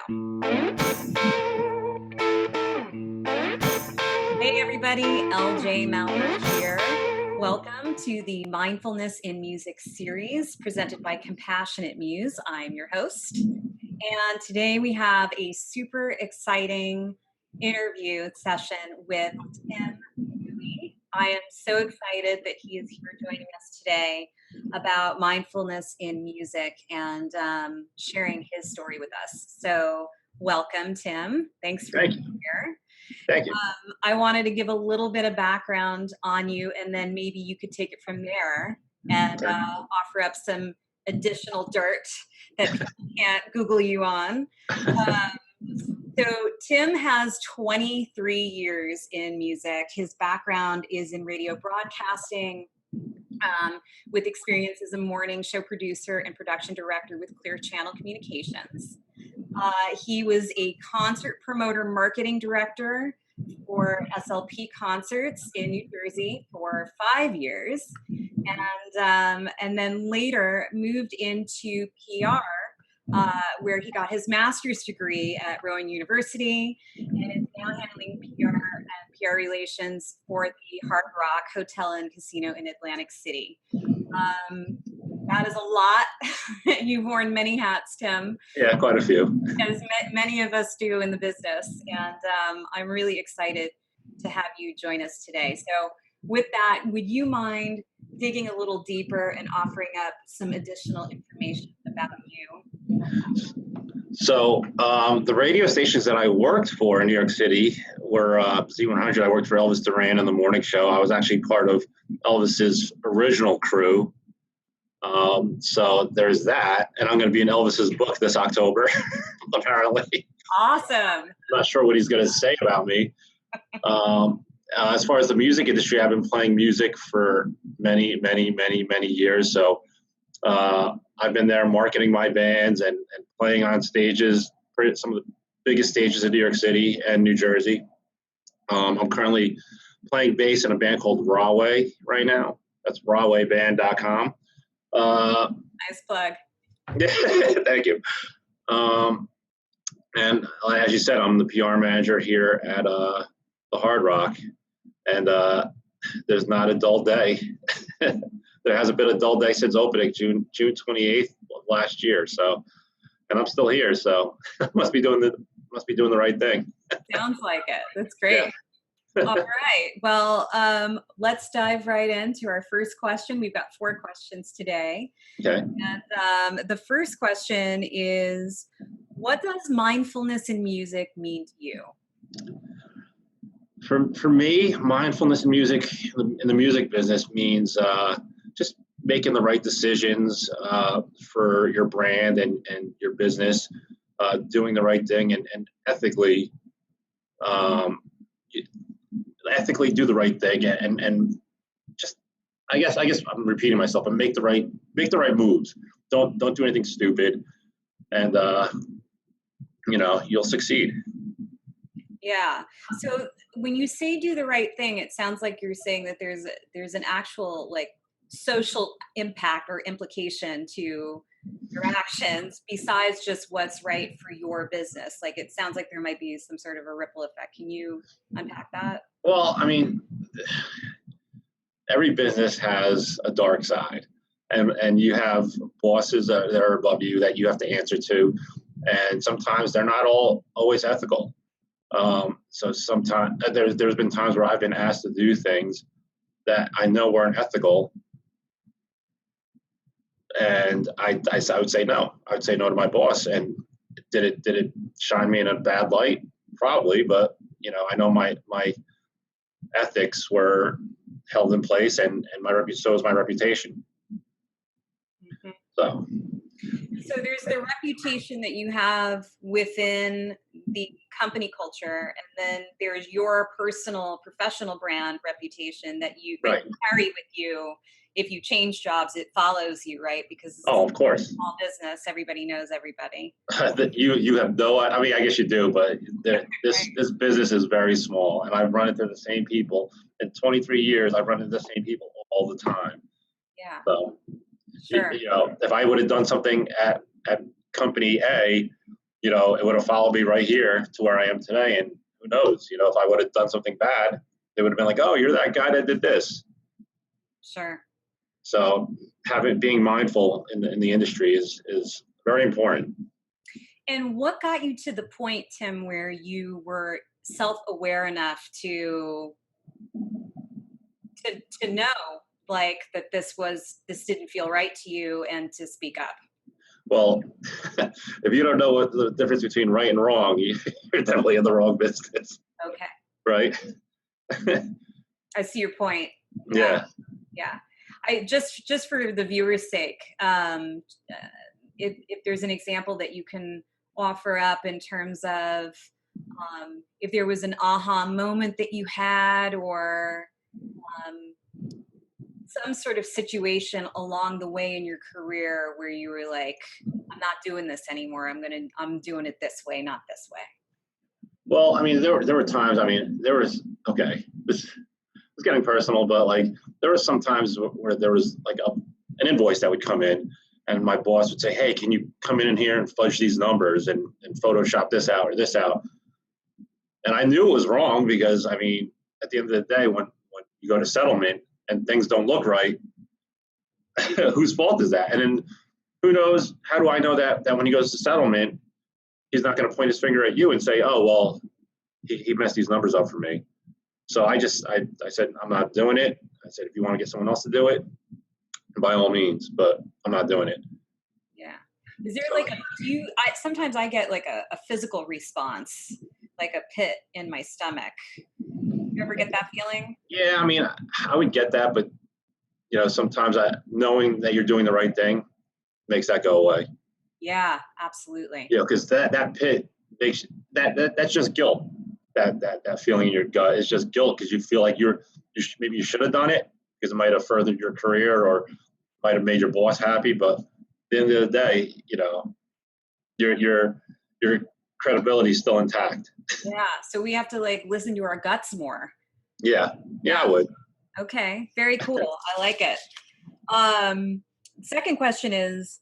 Hey everybody, LJ Malberg here. Welcome to the Mindfulness in Music series presented by Compassionate Muse. I'm your host. And today we have a super exciting interview session with Tim Louie. I am so excited that he is here joining us today about mindfulness in music and sharing his story with us. So welcome, Tim. Thanks for being here. Thank you. I wanted to give a little bit of background on you, and then maybe you could take it from there and offer up some additional dirt that people can't Google you on. So Tim has 23 years in music. His background is in radio broadcasting, with experience as a morning show producer and production director with Clear Channel Communications. He was a concert promoter marketing director for SLP Concerts in New Jersey for 5 years, and then later moved into PR, where he got his master's degree at Rowan University and is now handling PR and PR relations for the Hard Rock Hotel and Casino in Atlantic City. That is a lot. You've worn many hats, Tim. Yeah, quite a few. As many of us do in the business. And I'm really excited to have you join us today. So with that, would you mind digging a little deeper and offering up some additional information about you? So the radio stations that I worked for in New York City were Z100. I worked for Elvis Duran in the morning show. I was actually part of Elvis's original crew. So there's that. And I'm going to be in Elvis's book this October, apparently. Awesome. I'm not sure what he's going to say about me. As far as the music industry, I've been playing music for many, many, many, many years. So I've been there marketing my bands and playing on stages, some of the biggest stages in New York City and New Jersey. I'm currently playing bass in a band called Rawway right now. That's rawwayband.com. Nice plug. Thank you. And as you said, I'm the PR manager here at the Hard Rock, and there's not a dull day. There hasn't been a dull day since opening, June 28th of last year. So, and I'm still here. So, must be doing the right thing. Sounds like it. That's great. Yeah. All right. Well, let's dive right into our first question. We've got 4 questions today. Okay. And the first question is, what does mindfulness in music mean to you? For me, mindfulness in music, in the music business, means just making the right decisions for your brand and your business, doing the right thing and ethically do the right thing and just I guess I'm repeating myself, but make the right moves. Don't do anything stupid, and you'll succeed. Yeah. So when you say do the right thing, it sounds like you're saying that there's an actual like social impact or implication to your actions besides just what's right for your business. Like it sounds like there might be some sort of a ripple effect. Can you unpack that? Well, I mean, every business has a dark side, and you have bosses that are above you that you have to answer to, and sometimes they're not always ethical. So sometimes there's been times where I've been asked to do things that I know weren't ethical, and I would say no. I would say no to my boss. And did it shine me in a bad light? Probably, but I know my ethics were held in place, and so is my reputation. Mm-hmm. So there's the reputation that you have within the company culture, and then there's your personal professional brand reputation that you carry with you. If you change jobs, it follows you, right? Because of course, small business, everybody knows everybody. You have no. I mean, I guess you do, but this business is very small, and I've run into the same people in 23 years. I've run into the same people all the time. Yeah. So, sure. If I would have done something at company A, it would have followed me right here to where I am today. And who knows, if I would have done something bad, they would have been like, oh, you're that guy that did this. Sure. So being mindful in the industry is very important. And what got you to the point, Tim, where you were self-aware enough to know like that this didn't feel right to you and to speak up? Well, if you don't know what the difference between right and wrong, you're definitely in the wrong business. Okay. Right? I see your point. Yeah. Yeah. I just for the viewer's sake, if there's an example that you can offer up in terms of if there was an aha moment that you had, or some sort of situation along the way in your career where you were like, I'm not doing this anymore. I'm doing it this way, not this way. Well, I mean, there were times, okay, this is getting personal, but like there were some times where there was like an invoice that would come in and my boss would say, hey, can you come in here and fudge these numbers and Photoshop this out or this out? And I knew it was wrong because, I mean, at the end of the day, when you go to settlement and things don't look right, whose fault is that? And then who knows, how do I know that when he goes to settlement, he's not going to point his finger at you and say, oh, well, he messed these numbers up for me. So I said, I'm not doing it. I said, if you want to get someone else to do it, by all means, but I'm not doing it. Yeah. Is there like sometimes I get like a physical response, like a pit in my stomach. You ever get that feeling? Yeah, I mean, I would get that, but sometimes knowing that you're doing the right thing makes that go away. Yeah, absolutely. Yeah, because that pit makes that's just guilt. That feeling in your gut is just guilt because you feel like maybe you should have done it because it might have furthered your career or might have made your boss happy. But at the end of the day, your credibility is still intact. Yeah, so we have to like listen to our guts more. Yeah, I would. Okay, very cool. I like it. Second question is,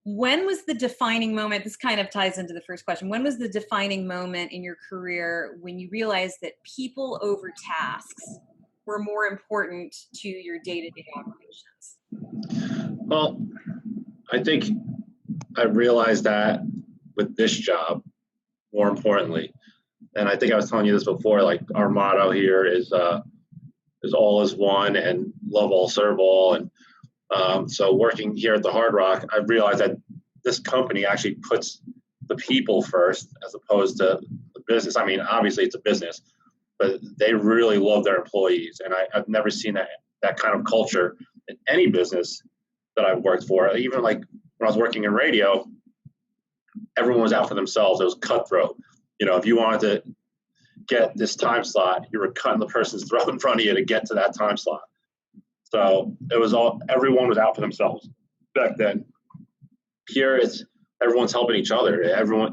when was the defining moment? This kind of ties into the first question. When was the defining moment in your career when you realized that people over tasks were more important to your day-to-day operations? Well, I think I realized that with this job, more importantly, and I think I was telling you this before, like our motto here is all is one and love all, serve all. And so working here at the Hard Rock, I realized that this company actually puts the people first as opposed to the business. I mean, obviously it's a business, but they really love their employees. And I've never seen that kind of culture in any business that I've worked for. Even like when I was working in radio, everyone was out for themselves. It was cutthroat. If you wanted to get this time slot, you were cutting the person's throat in front of you to get to that time slot. So it was everyone was out for themselves back then. Here everyone's helping each other. Everyone,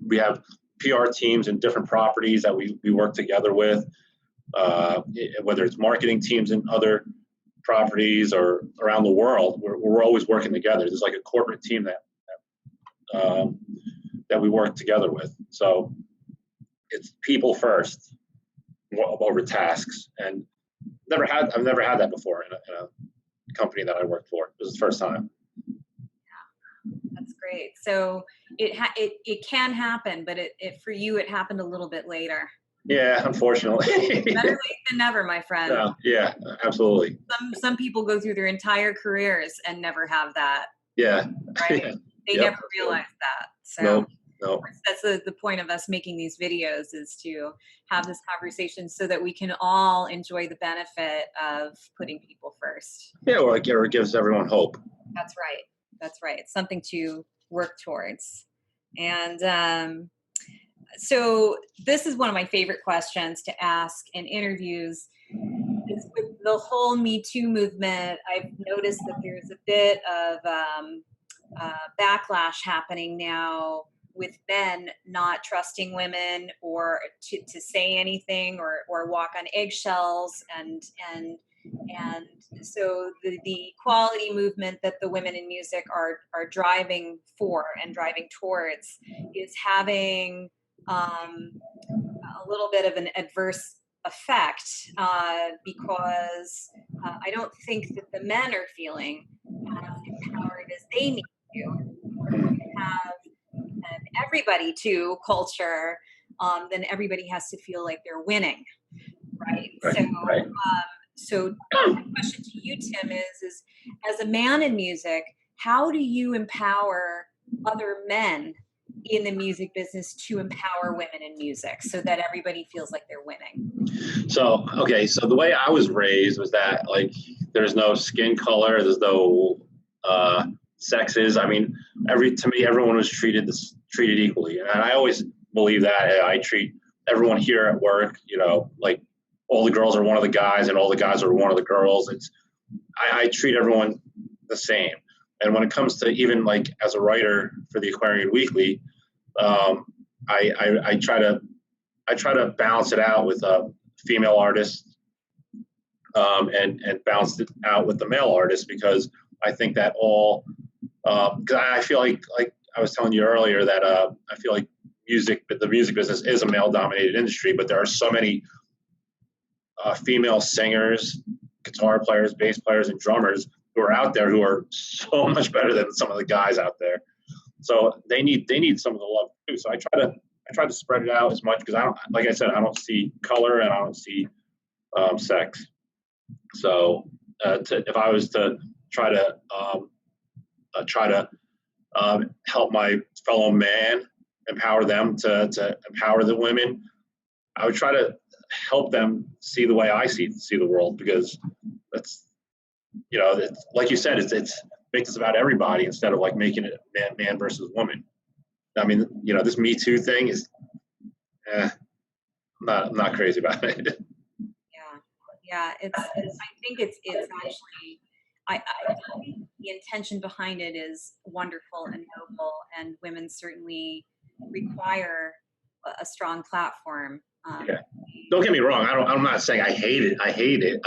we have PR teams in different properties that we work together with, whether it's marketing teams in other properties or around the world. We're always working together. There's like a corporate team that we work together with. So it's people first over tasks. And I've never had that before in a company that I worked for. This is the first time. Yeah, that's great. So it can happen, but it for you it happened a little bit later. Yeah, unfortunately. Better late than never, my friend. Yeah, absolutely. Some people go through their entire careers and never have that. Yeah. Right? They never realize that. So no. That's the point of us making these videos, is to have this conversation so that we can all enjoy the benefit of putting people first. Yeah, or it gives everyone hope. That's right. It's something to work towards. And so this is one of my favorite questions to ask in interviews. Is with the whole Me Too movement, I've noticed that there's a bit of backlash happening now with men not trusting women or to say anything or walk on eggshells and And so the equality movement that the women in music are driving for and driving towards is having a little bit of an adverse effect because I don't think that the men are feeling as empowered as they need to have everybody to culture. Then everybody has to feel like they're winning, right? Right. So my question to you, Tim, is as a man in music, how do you empower other men in the music business to empower women in music so that everybody feels like they're winning? So the way I was raised was that, like, there's no skin color, there's no sexes. I mean, to me, everyone was treated equally, and I always believe that. I treat everyone here at work, like all the girls are one of the guys, and all the guys are one of the girls. I treat everyone the same. And when it comes to even like as a writer for the Aquarian Weekly, I try to balance it out with female artists, and balance it out with the male artists, because I think that all, because I feel like I was telling you earlier that I feel like the music business is a male-dominated industry, but there are so many female singers, guitar players, bass players, and drummers who are out there who are so much better than some of the guys out there. So they need some of the love too. So I try to spread it out as much, because like I said, I don't see color and I don't see sex. So if I was to try to help my fellow man, empower them to empower the women, I would try to help them see the way I see the world, because that's, it's, like you said, it's make this about everybody instead of like making it man versus woman. I mean, this Me Too thing is, I'm not crazy about it. Yeah. I think it's actually, I think the intention behind it is wonderful and noble, and women certainly require a strong platform. Yeah. Don't get me wrong. I'm not saying I hate it. I hate it.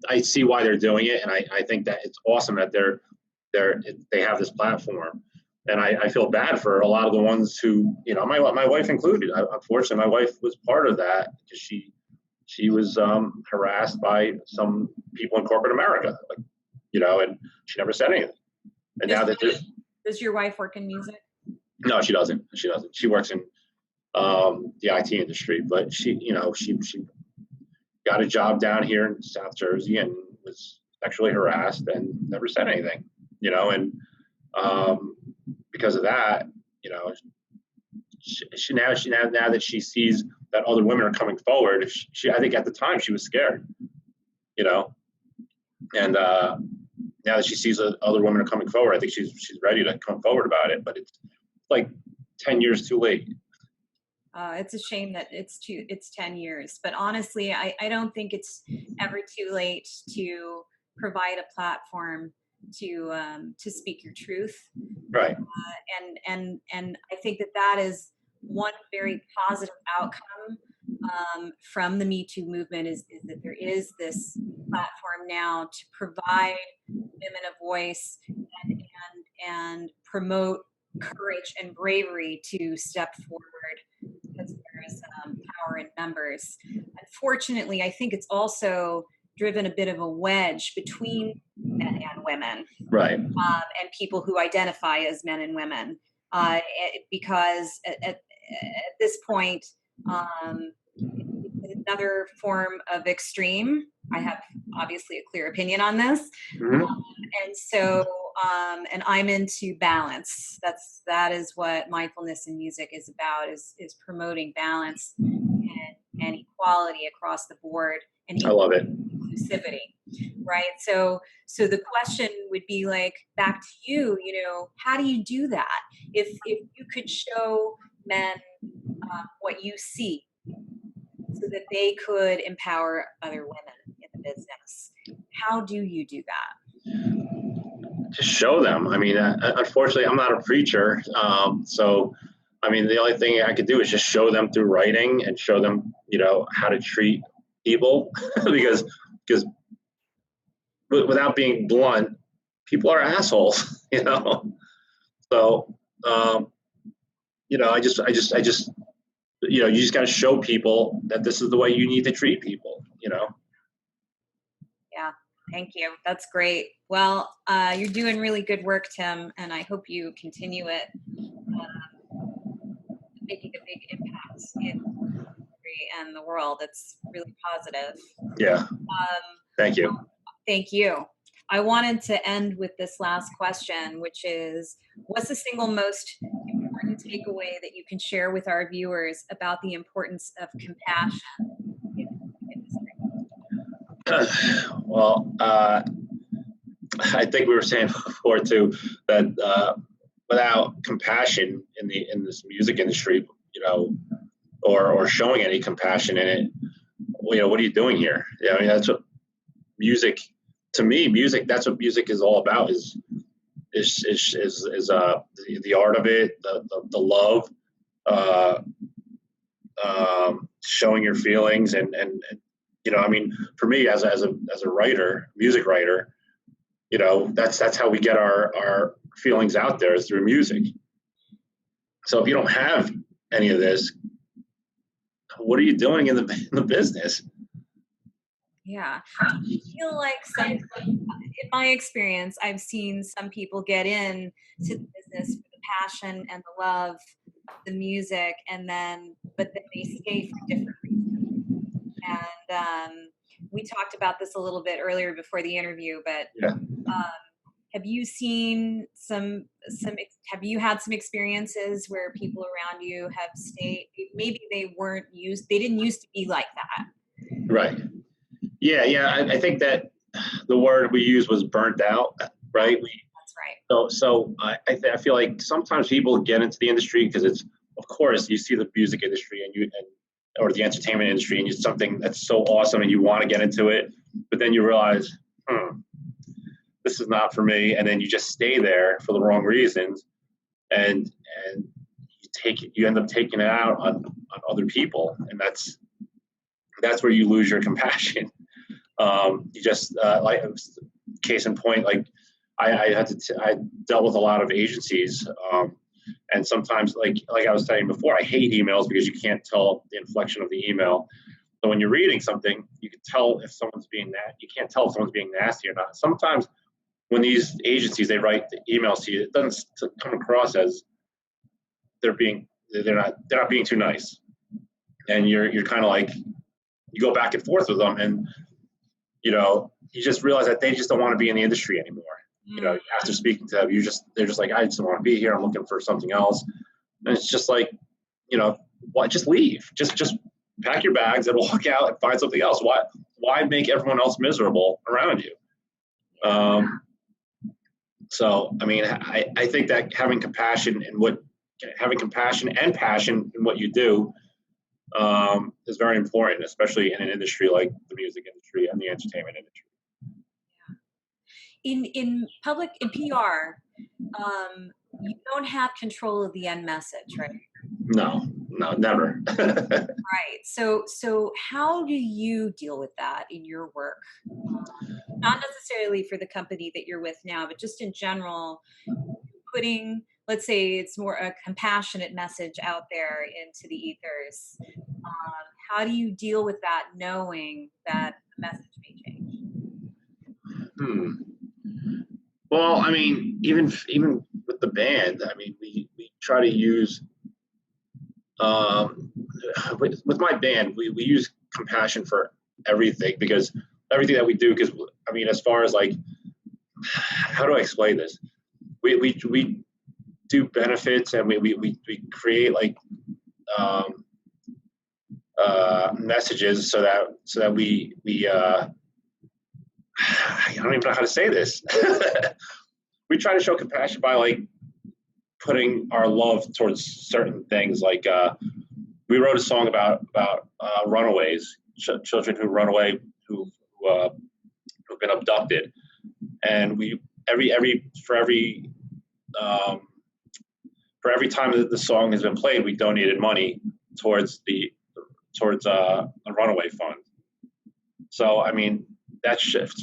I see why they're doing it, and I think that it's awesome that they have this platform. And I feel bad for a lot of the ones who, my wife included. Unfortunately, my wife was part of that, because she was harassed by some people in corporate America, and she never said anything. And does your wife work in music? No, she doesn't. She works in the IT industry, but she got a job down here in South Jersey and was sexually harassed and never said anything, and because of that, she now that she sees that other women are coming forward, I think at the time she was scared, and now that she sees that other women are coming forward, I think she's ready to come forward about it, but it's like 10 years too late. It's a shame that it's 10 years, but honestly, I don't think it's ever too late to provide a platform to speak your truth. Right. And I think that is one very positive outcome from the Me Too movement is that there is this platform now to provide women a voice and promote courage and bravery to step forward, because there is power in numbers. Unfortunately, I think it's also driven a bit of a wedge between men and women, right? And people who identify as men and women, because at this point, it's another form of extreme. I have obviously a clear opinion on this, mm-hmm. And so, and I'm into balance. That is what mindfulness in music is about: is promoting balance and equality across the board, and I love it. Inclusivity, right? So the question would be like, back to you. How do you do that? If you could show men what you see, so that they could empower other women in the business, how do you do that? Just show them. I mean, unfortunately, I'm not a preacher, so I mean, the only thing I could do is just show them through writing and show them, how to treat people, because without being blunt, people are assholes, you know? So, you know, I just, you know, you just got to show people that this is the way you need to treat people, you know? Yeah. Thank you. That's great. Well, you're doing really good work, Tim, and I hope you continue it, making a big impact in the country and the world. It's really positive. Yeah. Thank you. Thank you. I wanted to end with this last question, which is, what's the single most important takeaway that you can share with our viewers about the importance of compassion in the industry? Well, I think we were saying before too that without compassion in this music industry, you know, or showing any compassion in it, you know, what are you doing here? Yeah, I mean, that's what music. To me, music. That's what music is all about. Is the art of it, the love, showing your feelings, and you know, I mean, for me as a writer, music writer, you know, that's how we get our feelings out there, is through music. So if you don't have any of this, what are you doing in the business? Yeah. I feel like in my experience, I've seen some people get in to the business for the passion and the love of the music, but then they stay for different reasons. And we talked about this a little bit earlier before the interview, but Yeah. have you seen have you had some experiences where people around you have stayed, maybe they didn't used to be like that? Right. Yeah. I think that the word we used was burnt out, right? That's right. So I feel like sometimes people get into the industry because it's, of course, you see the music industry or the entertainment industry, and it's something that's so awesome and you want to get into it, but then you realize, this is not for me, and then you just stay there for the wrong reasons, and you end up taking it out on other people, and that's where you lose your compassion. You just like, case in point, like I dealt with a lot of agencies, and sometimes, like I was saying before, I hate emails because you can't tell the inflection of the email. So when you're reading something, you can tell if someone's you can't tell if someone's being nasty or not. Sometimes when these agencies, they write the emails to you, it doesn't come across as they're not being too nice, and you're kind of like, you go back and forth with them, and you know, you just realize that they just don't want to be in the industry anymore. You know, after speaking to them, they're just like, I just don't want to be here. I'm looking for something else. And it's just like, you know, why just leave? Just pack your bags and walk out and find something else. Why make everyone else miserable around you? So, I mean, I think that having compassion and passion in what you do is very important, especially in an industry like the music industry and the entertainment industry. In PR, you don't have control of the end message, right? No, never. Right. So how do you deal with that in your work? Not necessarily for the company that you're with now, but just in general, putting, let's say it's more a compassionate message out there into the ethers. How do you deal with that, knowing that the message may change? Well, I mean, even with the band, I mean, we try to use, with my band, we use compassion for everything, because everything that we do, because I mean, as far as like, how do I explain this? We do benefits, and we create like messages so that we I don't even know how to say this. We try to show compassion by like putting our love towards certain things. Like we wrote a song about runaways, children who run away, who've been abducted, and we for every time that the song has been played, we donated money towards a runaway fund. So I mean,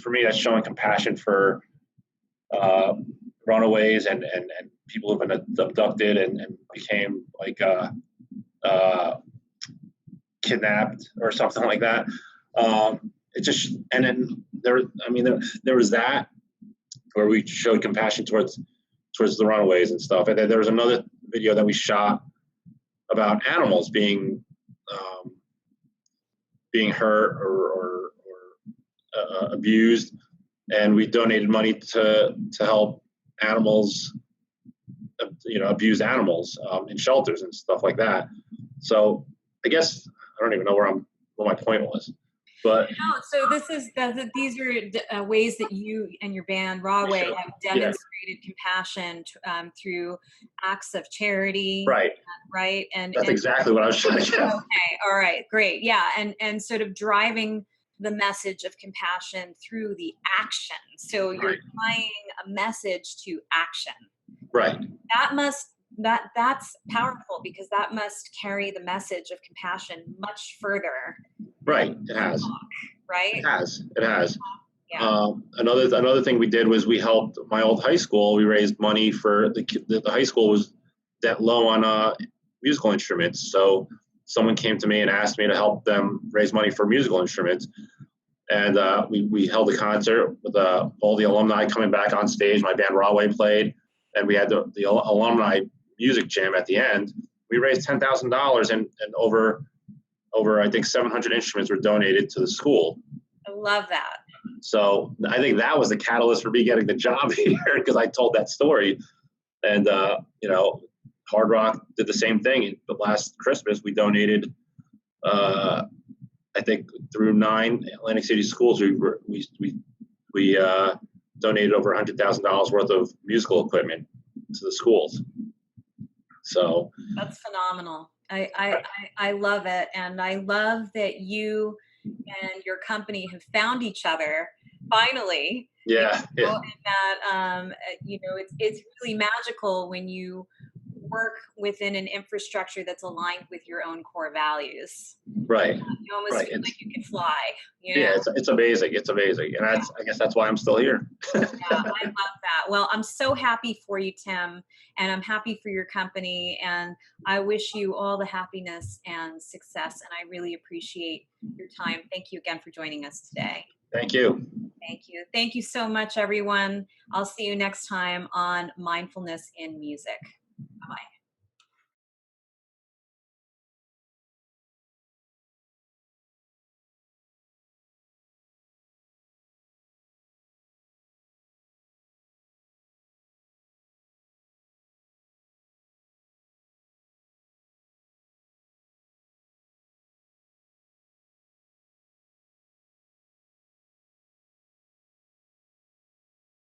for me, that's showing compassion for runaways and people who've been abducted and became like kidnapped or something like that. It just, and then there was that where we showed compassion towards the runaways and stuff. And then there was another video that we shot about animals being hurt or abused, and we donated money to help animals, abused animals in shelters and stuff like that. So I guess I don't even know what my point was, but no. So these are ways that you and your band Rawway have demonstrated compassion through acts of charity, right? Right, and that's exactly what I was trying to get. Okay, all right, great, yeah, and sort of driving the message of compassion through the action. So you're tying a message to action. Right. That's powerful, because that must carry the message of compassion much further. Right. It has. Right. It has. Yeah. Another thing we did was we helped my old high school. We raised money for the high school was that low on musical instruments. So someone came to me and asked me to help them raise money for musical instruments. And we held a concert with all the alumni coming back on stage. My band Rawway played, and we had the alumni music jam at the end. We raised $10,000, and over I think 700 instruments were donated to the school. I love that. So I think that was the catalyst for me getting the job here, because I told that story. And Hard Rock did the same thing. The last Christmas, we donated, I think through 9 Atlantic City schools, we donated over $100,000 worth of musical equipment to the schools. So that's phenomenal. I love it, and I love that you and your company have found each other finally. Yeah. And that it's really magical when you work within an infrastructure that's aligned with your own core values. Right. You almost feel like you can fly. Yeah, it's amazing. It's amazing. And I guess that's why I'm still here. Yeah, I love that. Well, I'm so happy for you, Tim, and I'm happy for your company, and I wish you all the happiness and success, and I really appreciate your time. Thank you again for joining us today. Thank you. Thank you. Thank you so much, everyone. I'll see you next time on Mindfulness in Music.